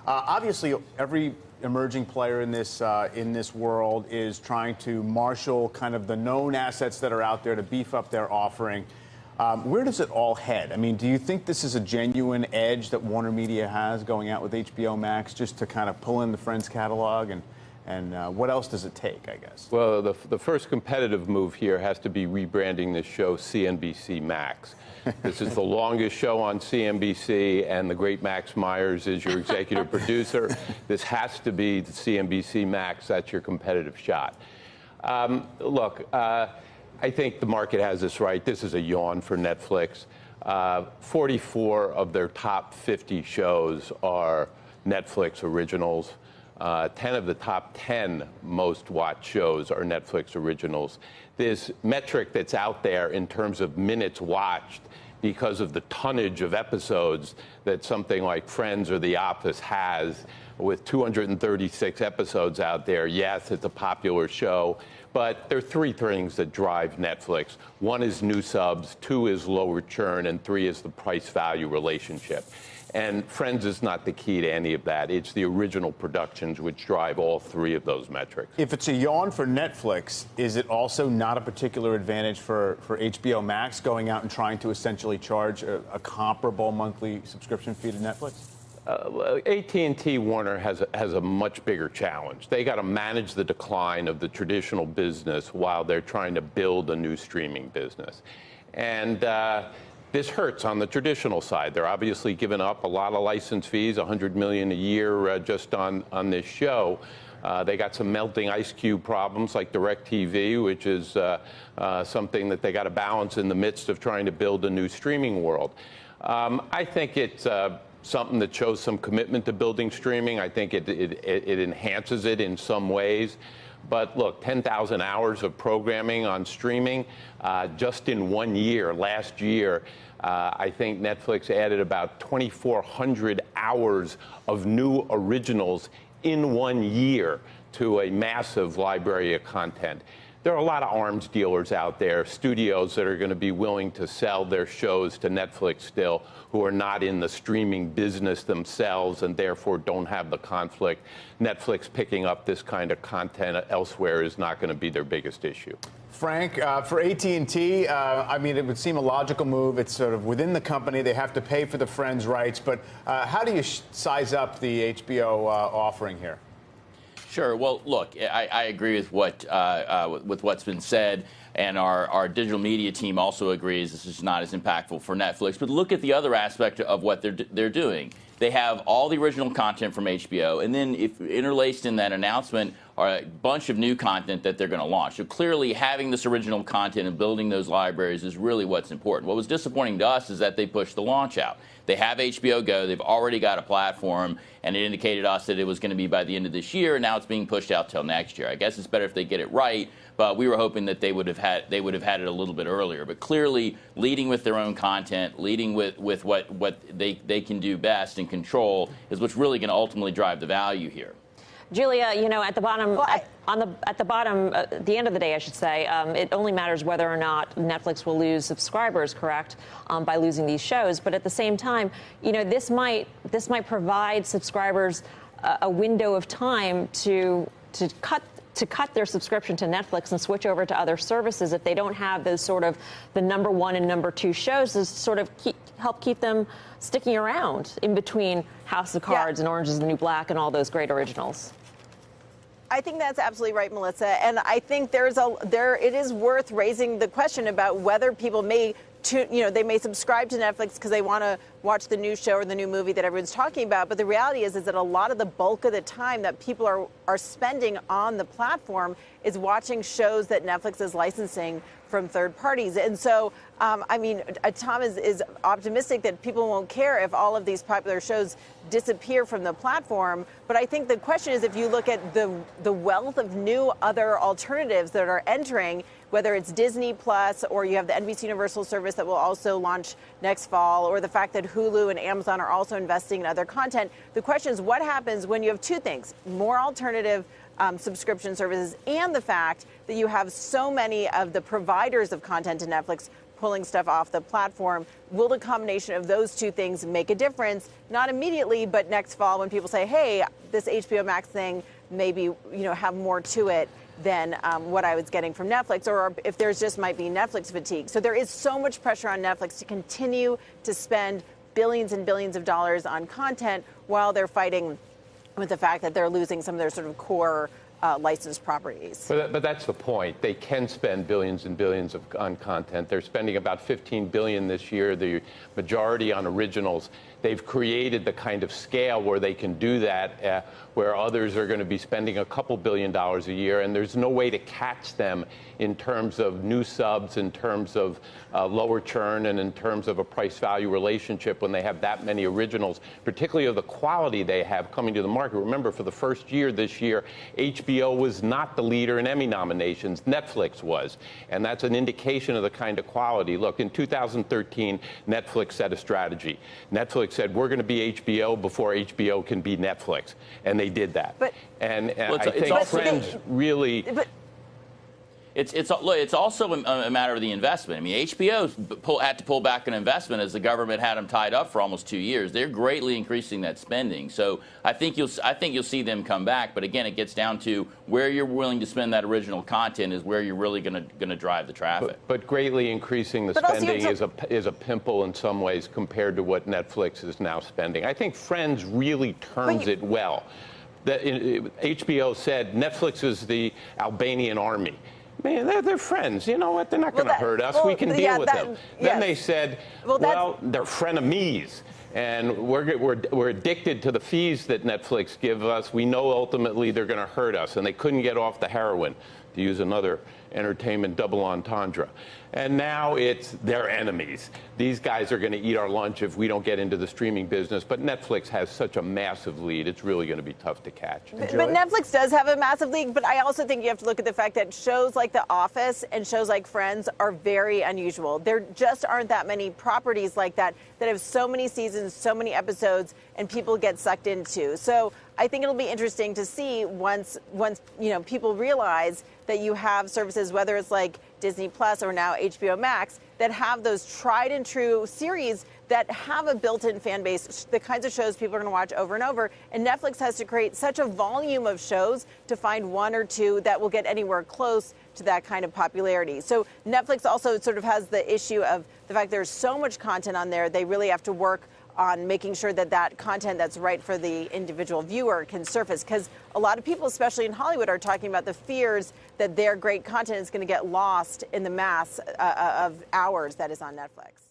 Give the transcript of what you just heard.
Obviously, every emerging player in this world is trying to marshal kind of the known assets that are out there to beef up their offering. Where does it all head? I mean, do you think this is a genuine edge that Warner Media has going out with HBO Max just to kind of pull in the Friends catalog? And what else does it take, I guess? Well, the first competitive move here has to be rebranding this show CNBC Max. This is the longest show on CNBC, and the great Max Myers is your executive producer. This has to be the CNBC Max. That's your competitive shot. Look, I think the market has this right. This is a yawn for Netflix. 44 of their top 50 shows are Netflix originals. 10 of the top 10 most watched shows are Netflix originals. This metric that's out there in terms of minutes watched because of the tonnage of episodes that something like Friends or The Office has, with 236 episodes out there. Yes, it's a popular show, but there are three things that drive Netflix. One is new subs, two is lower churn, and three is the price-value relationship. And Friends is not the key to any of that. It's the original productions which drive all three of those metrics. If it's a yawn for Netflix, is it also not a particular advantage for HBO Max going out and trying to essentially charge a comparable monthly subscription fee to Netflix? AT&T Warner has a much bigger challenge. They got to manage the decline of the traditional business while they're trying to build a new streaming business. And this hurts on the traditional side. They're obviously giving up a lot of license fees, $100 million a year just on this show. They got some melting ice cube problems like DirecTV, which is something that they got to balance in the midst of trying to build a new streaming world. I think it's something that shows some commitment to building streaming. I think it enhances it in some ways. But look, 10,000 hours of programming on streaming just in 1 year. Last year, I think Netflix added about 2,400 hours of new originals in 1 year to a massive library of content. There are a lot of arms dealers out there, studios that are going to be willing to sell their shows to Netflix still, who are not in the streaming business themselves and therefore don't have the conflict. Netflix picking up this kind of content elsewhere is not going to be their biggest issue. Frank, for AT&T, I mean, it would seem a logical move. It's sort of within the company. They have to pay for the Friends rights. But how do you size up the HBO offering here? Sure. Well, look, I agree with what's been said, and our digital media team also agrees this is not as impactful for Netflix. But look at the other aspect of what they're doing. They have all the original content from HBO, and then if interlaced in that announcement are a bunch of new content that they're going to launch. So clearly, having this original content and building those libraries is really what's important. What was disappointing to us is that they pushed the launch out. They have HBO Go. They've already got a platform, and it indicated to us that it was going to be by the end of this year, and now it's being pushed out till next year. I guess it's better if they get it right, but we were hoping that they would have had it a little bit earlier. But clearly, leading with their own content, leading with what they can do best and control is what's really going to ultimately drive the value here. Julia, you know, at the bottom, at the end of the day, I should say, it only matters whether or not Netflix will lose subscribers, correct, by losing these shows. But at the same time, you know, this might provide subscribers a window of time to cut their subscription to Netflix and switch over to other services if they don't have those sort of the number one and number two shows to sort of help keep them sticking around in between House of Cards and Orange is the New Black and all those great originals. I think that's absolutely right, Melissa. And I think it is worth raising the question about whether people may they may subscribe to Netflix because they want to watch the new show or the new movie that everyone's talking about. But the reality is that a lot of the bulk of the time that people are spending on the platform is watching shows that Netflix is licensing from third parties. And so, I mean, Tom is optimistic that people won't care if all of these popular shows disappear from the platform. But I think the question is, if you look at the wealth of new other alternatives that are entering, whether it's Disney Plus or you have the NBC Universal service that will also launch next fall, or the fact that Hulu and Amazon are also investing in other content, the question is what happens when you have two things: more alternative subscription services and the fact that you have so many of the providers of content to Netflix pulling stuff off the platform. Will the combination of those two things make a difference? Not immediately, but next fall when people say, hey, this HBO Max thing maybe have more to it than what I was getting from Netflix, or if there's just might be Netflix fatigue. So there is so much pressure on Netflix to continue to spend billions and billions of dollars on content while they're fighting with the fact that they're losing some of their sort of core licensed properties. But that's the point. They can spend billions and billions on content. They're spending about $15 billion this year, the majority on originals. They've created the kind of scale where they can do that, where others are going to be spending a couple $2 billion a year, and there's no way to catch them in terms of new subs, in terms of lower churn, and in terms of a price-value relationship when they have that many originals, particularly of the quality they have coming to the market. Remember, for the first year this year, HBO was not the leader in Emmy nominations. Netflix was, and that's an indication of the kind of quality. Look, in 2013, Netflix set a strategy. Netflix said, we're going to be HBO before HBO can be Netflix, and they did that. But, and I think Friends really... It's also a matter of the investment. I mean, HBO had to pull back an investment as the government had them tied up for almost 2 years. They're greatly increasing that spending. So I think you'll see them come back. But again, it gets down to where you're willing to spend that original content is where you're really going to drive the traffic. But greatly incring the spending is a pimple in some ways compared to what Netflix is now spending. I think Friends really turns it well. HBO said Netflix is the Albanian army. Man, they're friends. You know what? They're not going to hurt us. We can deal with them. Yes. Then they said, well, they're frenemies. And we're addicted to the fees that Netflix give us. We know ultimately they're going to hurt us. And they couldn't get off the heroin, to use another entertainment double entendre. And now it's their enemies. These guys are going to eat our lunch if we don't get into the streaming business. But Netflix has such a massive lead, it's really going to be tough to catch. But Netflix does have a massive lead, but I also think you have to look at the fact that shows like The Office and shows like Friends are very unusual. There just aren't that many properties like that have so many seasons, so many episodes, and people get sucked into. So I think it'll be interesting to see once people realize that you have services, whether it's like Disney Plus or now HBO Max, that have those tried and true series that have a built-in fan base, the kinds of shows people are going to watch over and over. And Netflix has to create such a volume of shows to find one or two that will get anywhere close to that kind of popularity. So Netflix also sort of has the issue of the fact there's so much content on there, they really have to work on making sure that that content that's right for the individual viewer can surface. Because a lot of people, especially in Hollywood, are talking about the fears that their great content is going to get lost in the mass of hours that is on Netflix.